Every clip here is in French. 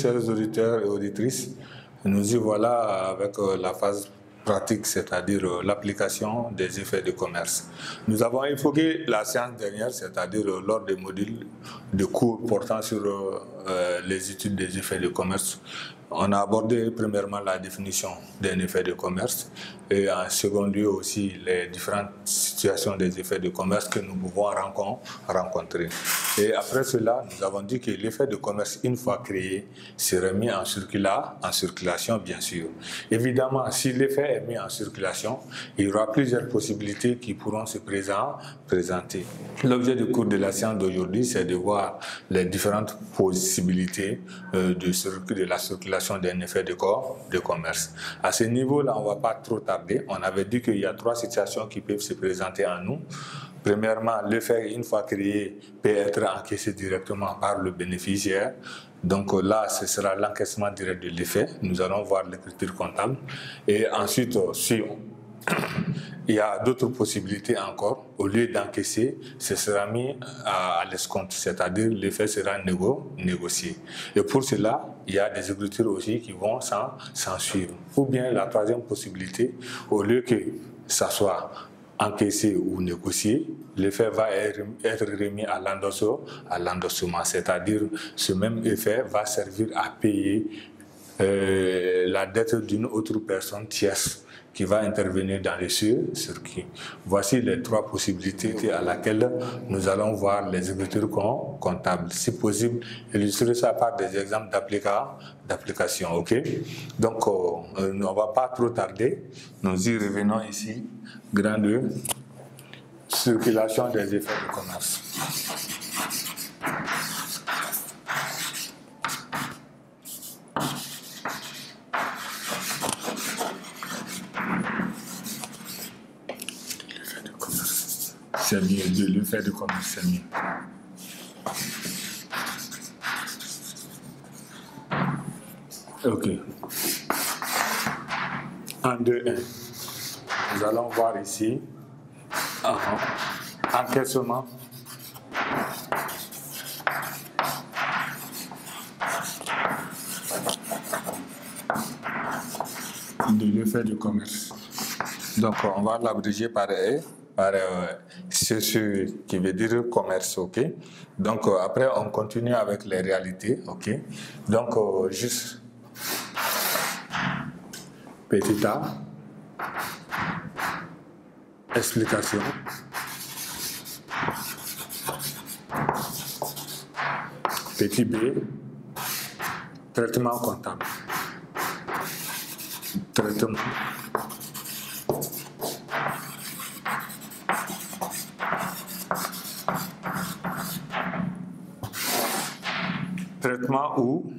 chers auditeurs et auditrices, nous y voilà avec la phase pratique, c'est-à-dire l'application des effets de commerce. Nous avons évoqué la séance dernière, c'est-à-dire lors des modules de cours portant sur les études des effets de commerce. On a abordé premièrement la définition d'un effet de commerce et en second lieu aussi les différentes situations des effets de commerce que nous pouvons rencontrer. Et après cela, nous avons dit que l'effet de commerce, une fois créé, serait mis en circulation bien sûr. Évidemment, si l'effet est mis en circulation, il y aura plusieurs possibilités qui pourront se présenter. L'objet du cours de la séance d'aujourd'hui, c'est de voir les différentes possibilités de la circulation d'un effet de commerce. À ce niveau-là, on ne va pas trop tarder. On avait dit qu'il y a 3 situations qui peuvent se présenter à nous. Premièrement, l'effet, une fois créé, peut être encaissé directement par le bénéficiaire. Donc là, ce sera l'encaissement direct de l'effet. Nous allons voir l'écriture comptable. Et ensuite, si il y a d'autres possibilités encore. Au lieu d'encaisser, ce sera mis à l'escompte, c'est-à-dire l'effet sera négocié. Et pour cela, il y a des écritures aussi qui vont s'en suivre. Ou bien la troisième possibilité, au lieu que ça soit encaissé ou négocié, l'effet va être remis à l'endossement, c'est-à-dire ce même effet va servir à payer la dette d'une autre personne tierce qui va intervenir dans les circuits. Voici les 3 possibilités à laquelles nous allons voir les écritures comptables. Si possible, illustrer ça par des exemples d'application. Ok? Donc, on ne va pas trop tarder. Nous y revenons ici. Grand 2, circulation des effets de commerce. C'est mieux, l'effet de commerce, c'est mieux. Ok. 1, 2, 1. Nous allons voir ici. Encaissement. De l'effet du commerce. Donc, on va l'abréger par ce qui veut dire commerce, ok? Donc, après, on continue avec les réalités, ok? Donc, juste petit a, explication, petit b, traitement comptable, traitement. Traitement ou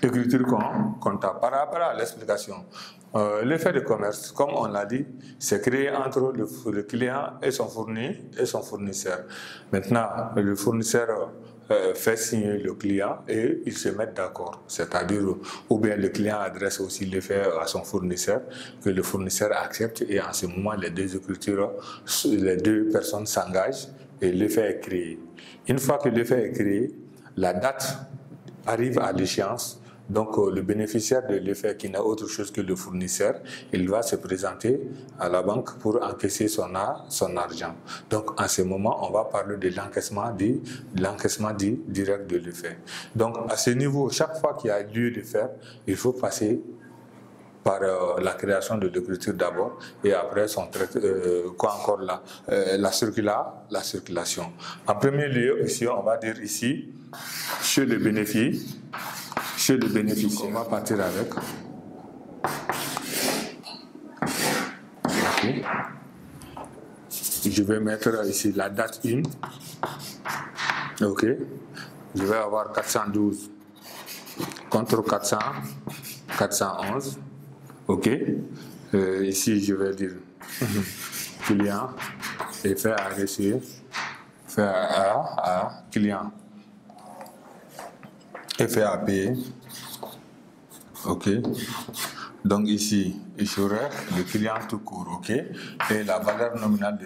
écriture comptable. Par rapport à l'explication, l'effet de commerce, comme on l'a dit, c'est créé entre le client et son fournisseur. Maintenant, le fournisseur fait signer le client et ils se mettent d'accord. C'est-à-dire, ou bien le client adresse aussi l'effet à son fournisseur, que le fournisseur accepte et en ce moment, les deux personnes s'engagent et l'effet est créé. Une fois que l'effet est créé, la date arrive à l'échéance, donc le bénéficiaire de l'effet qui n'a autre chose que le fournisseur, il va se présenter à la banque pour encaisser son argent. Donc en ce moment, on va parler de l'encaissement direct de l'effet. Donc à ce niveau, chaque fois qu'il y a lieu de faire, il faut passer par la création de l'écriture d'abord et après la circulation. En premier lieu, ici, on va dire ici, chez le bénéficiaire, on va partir avec. Okay. Je vais mettre ici la date 1. Ok. Je vais avoir 412 contre 411. Ok. Ici, je vais dire client et faire à reçu, faire à client et faire à payer. Ok. Donc ici, il serait le client tout court, ok. Et la valeur nominale de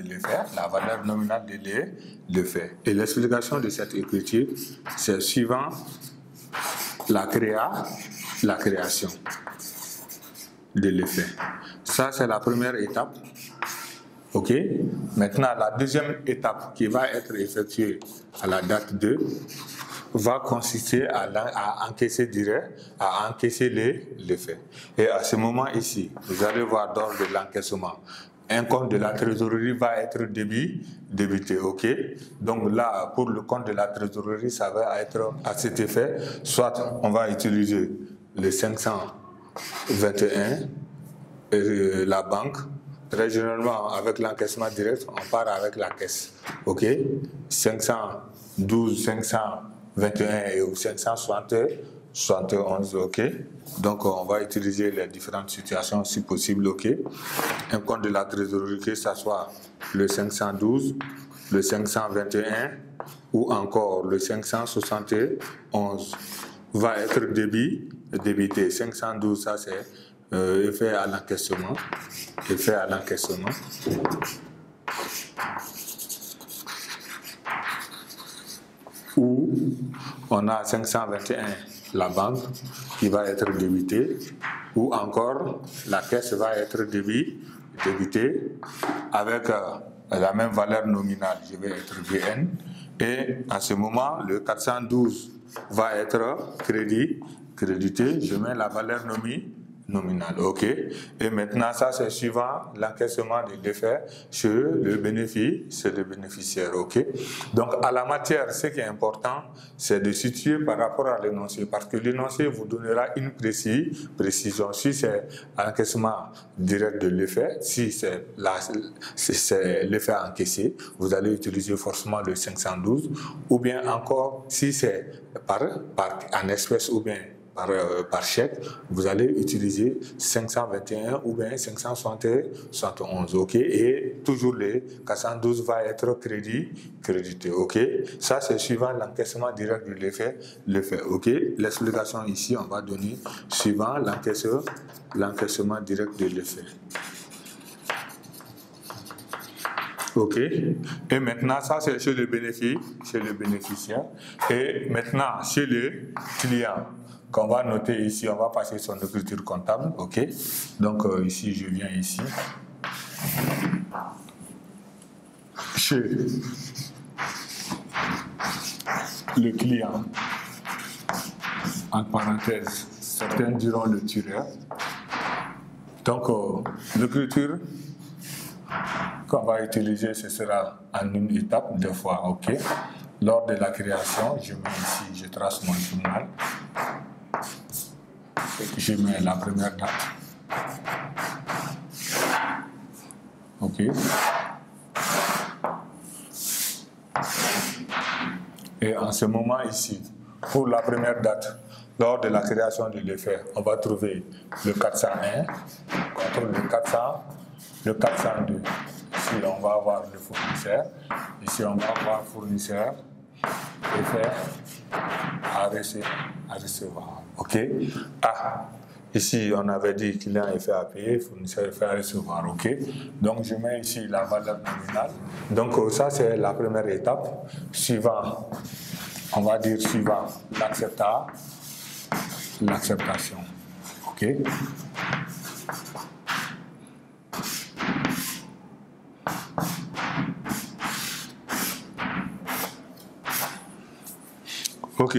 l'effet, Et l'explication de cette écriture, c'est suivant la création de l'effet. Ça, c'est la première étape. OK? Maintenant, la deuxième étape qui va être effectuée à la date 2 va consister à encaisser l'effet. Et à ce moment ici, vous allez voir dans de l'encaissement, un compte de la trésorerie va être débité, ok? Donc là, pour le compte de la trésorerie, ça va être à cet effet, soit on va utiliser le 521 et la banque. Très généralement, avec l'encaissement direct, on part avec la caisse, ok? 512, 521 et 571, ok? Donc, on va utiliser les différentes situations si possible, ok? Un compte de la trésorerie, que ce soit le 512, le 521 ou encore le 571 va être débité. 512, ça c'est effet à l'encaissement. Effet à l'encaissement. Ou on a 521, la banque qui va être débitée, ou encore la caisse va être débitée avec la même valeur nominale, je vais être VN, et à ce moment, le 412 va être crédité, je mets la valeur nominale, ok. Et maintenant, ça c'est suivant l'encaissement de l'effet chez le bénéficiaire, ok. Donc à la matière, ce qui est important, c'est de situer par rapport à l'énoncé, parce que l'énoncé vous donnera une précision. Si c'est l'encaissement direct de l'effet, si c'est l'effet encaissé, vous allez utiliser forcément le 512, ou bien encore si c'est en espèces ou bien par chèque, vous allez utiliser 521 ou bien 571, ok, et toujours les 412 va être crédité, ok. Ça c'est suivant l'encaissement direct de l'effet, ok. L'explication ici on va donner suivant l'encaissement direct de l'effet. Ok, et maintenant ça c'est chez le bénéficiaire, et maintenant chez le client qu'on va noter ici, on va passer son écriture comptable, ok. Donc ici je viens ici chez le client, en parenthèse, certains diront le tireur. Donc l'écriture qu'on va utiliser, ce sera en une étape, deux fois, ok. Lors de la création, je mets ici, je trace mon journal, je mets la première date, ok. Et en ce moment ici, pour la première date, lors de la création de l'effet, on va trouver le 401 contre le 402. Ici, on va avoir le fournisseur. Ici, on va avoir fournisseur, effet à recevoir. OK? Ah, ici, on avait dit client effet à payer, fournisseur effet à recevoir. OK? Donc, je mets ici la valeur nominale. Donc, ça, c'est la première étape. Suivant, on va dire suivant l'acceptation. OK? Ok.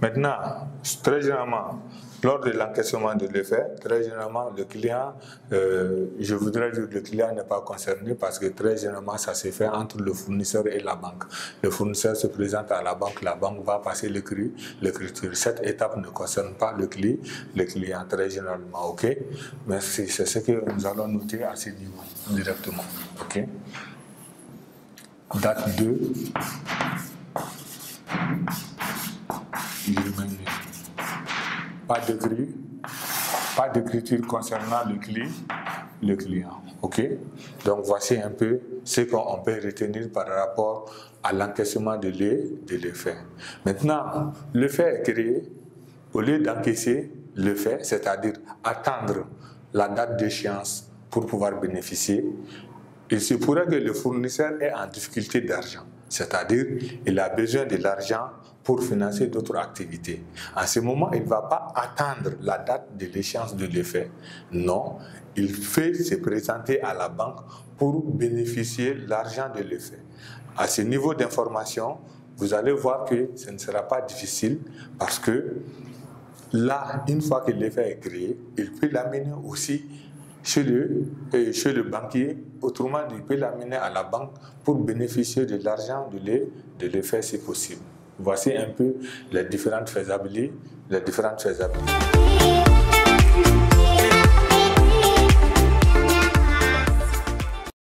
Maintenant, très généralement, lors de l'encaissement de l'effet, très généralement, le client, je voudrais dire que le client n'est pas concerné parce que très généralement, ça se fait entre le fournisseur et la banque. Le fournisseur se présente à la banque va passer l'écriture. Cette étape ne concerne pas le client très généralement, ok? Mais c'est ce que nous allons noter à ce niveau directement, ok? Date 2. Pas d'écriture concernant le client. Ok? Donc voici un peu ce qu'on peut retenir par rapport à l'encaissement de l'effet. Maintenant, l'effet est créé au lieu d'encaisser l'effet, c'est-à-dire attendre la date d'échéance pour pouvoir bénéficier. Il se pourrait que le fournisseur ait en difficulté d'argent. c'est-à-dire il a besoin de l'argent pour financer d'autres activités. En ce moment, il ne va pas attendre la date de l'échéance de l'effet. Non, il fait se présenter à la banque pour bénéficier de l'argent de l'effet. À ce niveau d'information, vous allez voir que ce ne sera pas difficile parce que là, une fois que l'effet est créé, il peut l'amener aussi chez le banquier. Autrement, il peut l'amener à la banque pour bénéficier de l'argent de l'effet si possible. Voici un peu les différentes faisabilités.